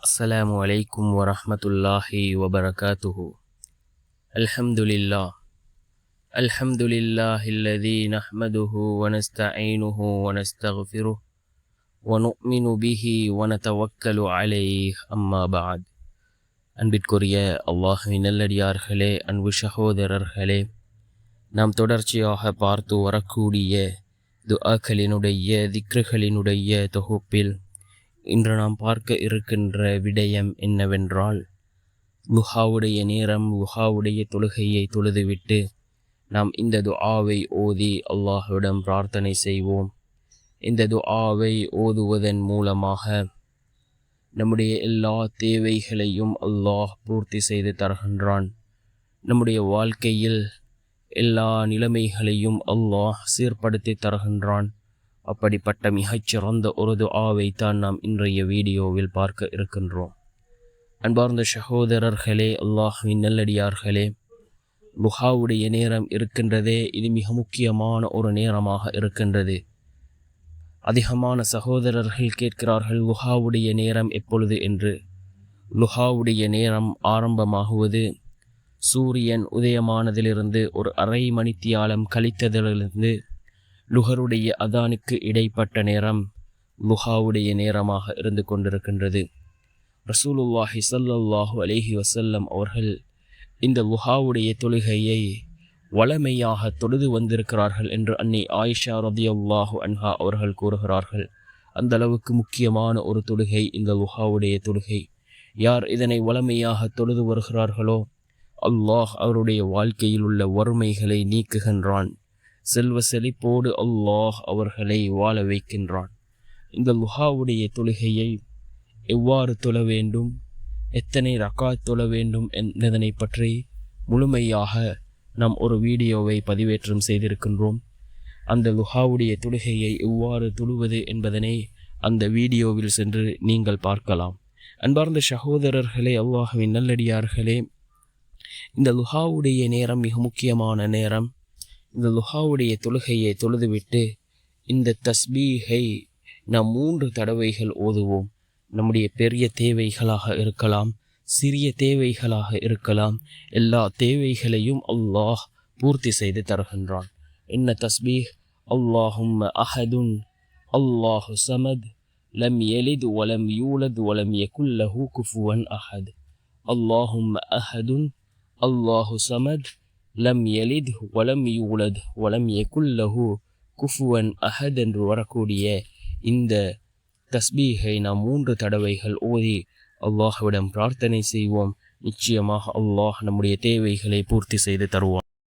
السلام عليكم ورحمة الله وبركاته. الحمد لله الذي نحمده ونستعينه ونستغفره ونؤمن به ونتوكل عليه أما بعد. அன்பிற்குரிய அல்லாஹ்வின் நல்லடியார்களே, அன்பு சகோதரர்களே, நாம் தொடர்ச்சியாக பார்த்து வரக்கூடிய துஆக்களினுடைய திக்ருகளினுடைய தொகுப்பில் இன்று நாம் பார்க்க இருக்கின்ற விடயம் என்னவென்றால், லுஹாவுடைய நேரம், லுஹாவுடைய தொழுகையை தொழுதுவிட்டு நாம் இந்த துஆவை ஓதி அல்லாஹ்விடம் பிரார்த்தனை செய்வோம். இந்த துஆவை ஓதுவதன் மூலமாக நம்முடைய எல்லா தேவைகளையும் அல்லாஹ் பூர்த்தி செய்து தருகின்றான். நம்முடைய வாழ்க்கையில் எல்லா நிலைமைகளையும் அல்லாஹ் சீர்படுத்தி தருகின்றான். அப்படிப்பட்ட மிகச்சிறந்த ஒரு துஆவை தான் நாம் இன்றைய வீடியோவில் பார்க்க இருக்கின்றோம். அன்பார்ந்த சகோதரர்களே, அல்லாஹ்வின் நல்லடியார்களே, லுஹாவுடைய நேரம் இருக்கின்றதே, இது மிக முக்கியமான ஒரு நேரமாக இருக்கின்றது. அதிகமான சகோதரர்கள் கேட்கிறார்கள், லுஹாவுடைய நேரம் எப்பொழுது என்று. லுஹாவுடைய நேரம் ஆரம்பமாகுவது சூரியன் உதயமானதிலிருந்து ஒரு அரை மணித்தியாலம் கழித்ததிலிருந்து லுஹருடைய அதானுக்கு இடைப்பட்ட நேரம் லுஹாவுடைய நேரமாக இருந்து கொண்டிருக்கின்றது. ரசூலுல்லாஹி ஸல்லல்லாஹு அலைஹி வஸல்லம் அவர்கள் இந்த லுஹாவுடைய தொழுகையை வளமையாக தொழுது வந்திருக்கிறார்கள் என்று அன்னை ஆயிஷா ரலியல்லாஹு அன்ஹா அவர்கள் கூறுகிறார்கள். அந்த அளவுக்கு முக்கியமான ஒரு தொழுகை இந்த லுஹாவுடைய தொழுகை. யார் இதனை வளமையாக தொழுது வருகிறார்களோ அல்லாஹ் அவருடைய வாழ்க்கையில் உள்ள வறுமைகளை நீக்குகின்றான். செல்வ செழிப்போடு அல்லாஹ் அவர்களை வாழ வைக்கின்றான். இந்த லுஹாவுடைய தொழுகையை எவ்வாறு தொழ வேண்டும், எத்தனை ரக்காத் தொழ வேண்டும் என்பதனை பற்றி முழுமையாக நாம் ஒரு வீடியோவை பதிவேற்றம் செய்திருக்கின்றோம். அந்த லுஹாவுடைய தொழுகையை எவ்வாறு தொழுவது என்பதனை அந்த வீடியோவில் சென்று நீங்கள் பார்க்கலாம். அன்பார்ந்த சகோதரர்களே, அல்லாஹ்வின் நல்லடியார்களே, இந்த லுஹாவுடைய நேரம் மிக முக்கியமான நேரம். இந்த லுஹாவுடைய தொழுகையை தொழுதுவிட்டு இந்த தஸ்பீஹை நாம் 3 தடவைகள் ஓதுவோம். நம்முடைய பெரிய தேவைகளாக இருக்கலாம், சிறிய தேவைகளாக இருக்கலாம், எல்லா தேவைகளையும் அல்லாஹ் பூர்த்தி செய்து தருகின்றான். என்ன தஸ்பீஹ்? அல்லாஹும்ம அஹதுன் அல்லாஹு சமத் லம் யலித் வலம் யூலத் வலம் யகுல் லஹு குஃபுவன் அஹத். அல்லாஹும்ம அஹதுன் அல்லாஹு சமத் லம் யலித் வலம் யூலத் வலம் யகுல் லஹு குஃபுவன் அஹத் என்று வரக்கூடிய இந்த தஸ்பீஹை நாம் 3 தடவைகள் ஓதி அல்லாஹ்விடம் பிரார்த்தனை செய்வோம். நிச்சயமாக அல்லாஹ் நம்முடைய தேவைகளை பூர்த்தி செய்து தருவான்.